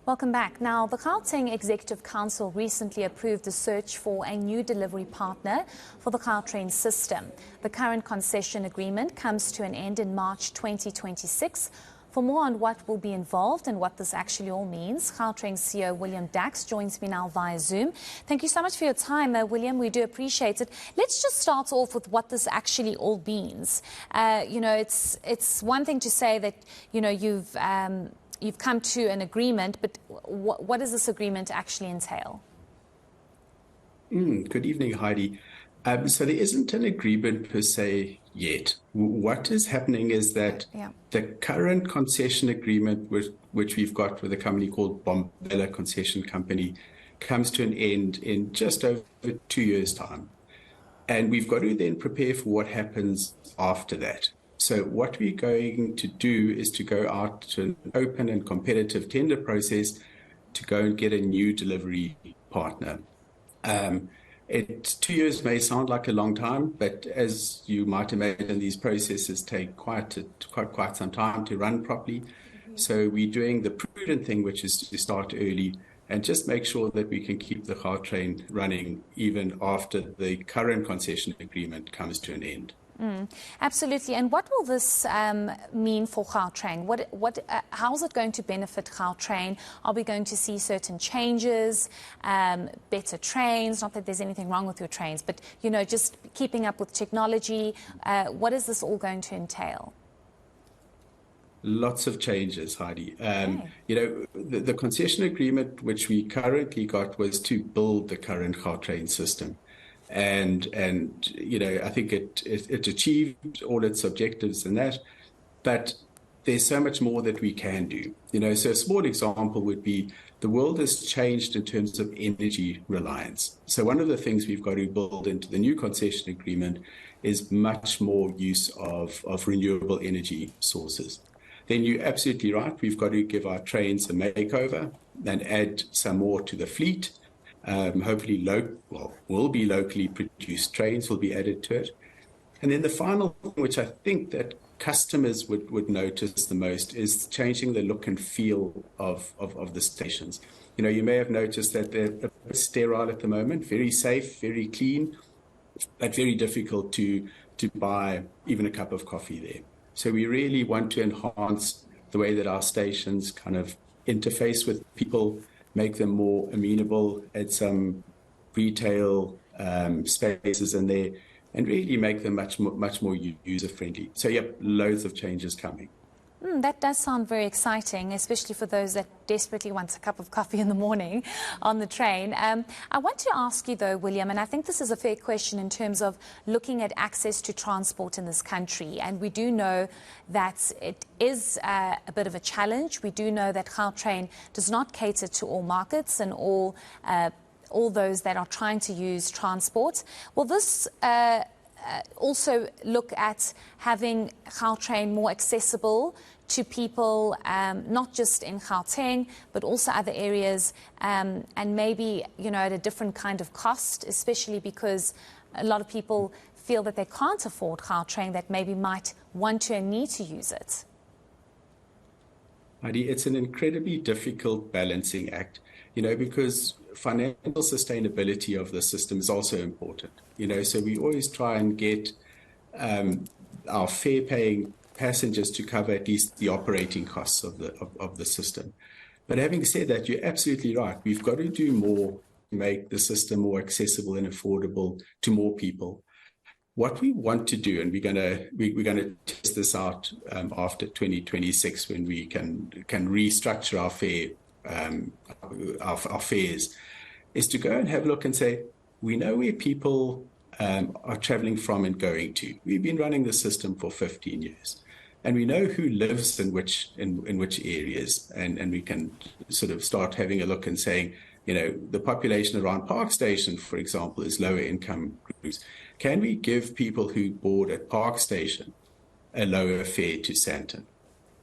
Welcome back. Now, the Gauteng Executive Council recently approved the search for a new delivery partner for the Gautrain system. The current concession agreement comes to an end in March 2026. For more on what will be involved and what this actually all means, Gautrain CEO William Dax joins me now via Zoom. Thank you so much for your time, William. We do appreciate it. Let's just start off with what this actually all means. It's one thing to say that, you've come to an agreement, but what does this agreement actually entail? Good evening, Heidi. So there isn't an agreement per se yet. What is happening is that the current concession agreement, which we've got with a company called Bombela Concession Company, comes to an end in just over 2 years' time. And we've got to then prepare for what happens after that. So what we're going to do is to go out to an open and competitive tender process to go and get a new delivery partner. 2 years may sound like a long time, but as you might imagine, these processes take quite some time to run properly. So we're doing the prudent thing, which is to start early and just make sure that we can keep the Gautrain running even after the current concession agreement comes to an end. Absolutely. And what will this mean for Gautrain? How is it going to benefit Gautrain? Are we going to see certain changes, better trains? Not that there's anything wrong with your trains, but, just keeping up with technology. What is this all going to entail? Lots of changes, Heidi. The concession agreement, which we currently got, was to build the current Gautrain system. And I think it achieved all its objectives in that, but there's so much more that we can do. So a small example would be the world has changed in terms of energy reliance. So one of the things we've got to build into the new concession agreement is much more use of renewable energy sources. Then you're absolutely right. We've got to give our trains a makeover and add some more to the fleet. Hopefully will be locally produced trains will be added to it. And then the final thing, which I think that customers would notice the most, is changing the look and feel of the stations. You may have noticed that they're a bit sterile at the moment, very safe, very clean, but very difficult to buy even a cup of coffee there. So we really want to enhance the way that our stations kind of interface with people, make them more amenable at some retail spaces in there, and really make them much more user-friendly. So, loads of changes coming. That does sound very exciting, especially for those that desperately want a cup of coffee in the morning on the train. I want to ask you, though, William, and I think this is a fair question in terms of looking at access to transport in this country. And we do know that it is a bit of a challenge. We do know that Gautrain does not cater to all markets and all those that are trying to use transport. Will this also look at having Gautrain more accessible to people, not just in Gauteng, but also other areas, and maybe, at a different kind of cost, especially because a lot of people feel that they can't afford Gautrain, that maybe might want to and need to use it? Heidi, it's an incredibly difficult balancing act, because financial sustainability of the system is also important. So we always try and get our fare-paying passengers to cover at least the operating costs of the system. But having said that, you're absolutely right. We've got to do more to make the system more accessible and affordable to more people. What we want to do, and we're gonna test this out after 2026, when we can restructure our fares, is to go and have a look and say, we know where people are traveling from and going to. We've been running the system for 15 years, and we know who lives in which areas, and we can sort of start having a look and saying, the population around Park Station, for example, is lower income groups. Can we give people who board at Park Station a lower fare to Sandton,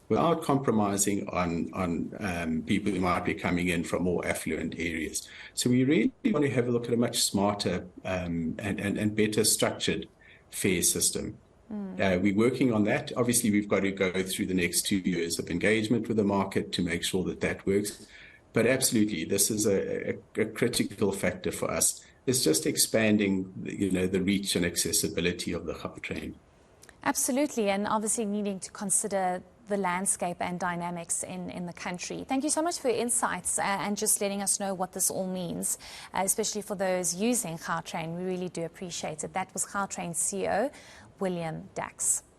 without compromising on people who might be coming in from more affluent areas? So we really want to have a look at a much smarter and better structured fare system. We're working on that. Obviously, we've got to go through the next 2 years of engagement with the market to make sure that works. But absolutely, this is a critical factor for us. It's just expanding, the reach and accessibility of the Gautrain. Absolutely, and obviously needing to consider the landscape and dynamics in the country. Thank you so much for your insights and just letting us know what this all means, especially for those using Gautrain. We really do appreciate it. That was Gautrain CEO, William Dax.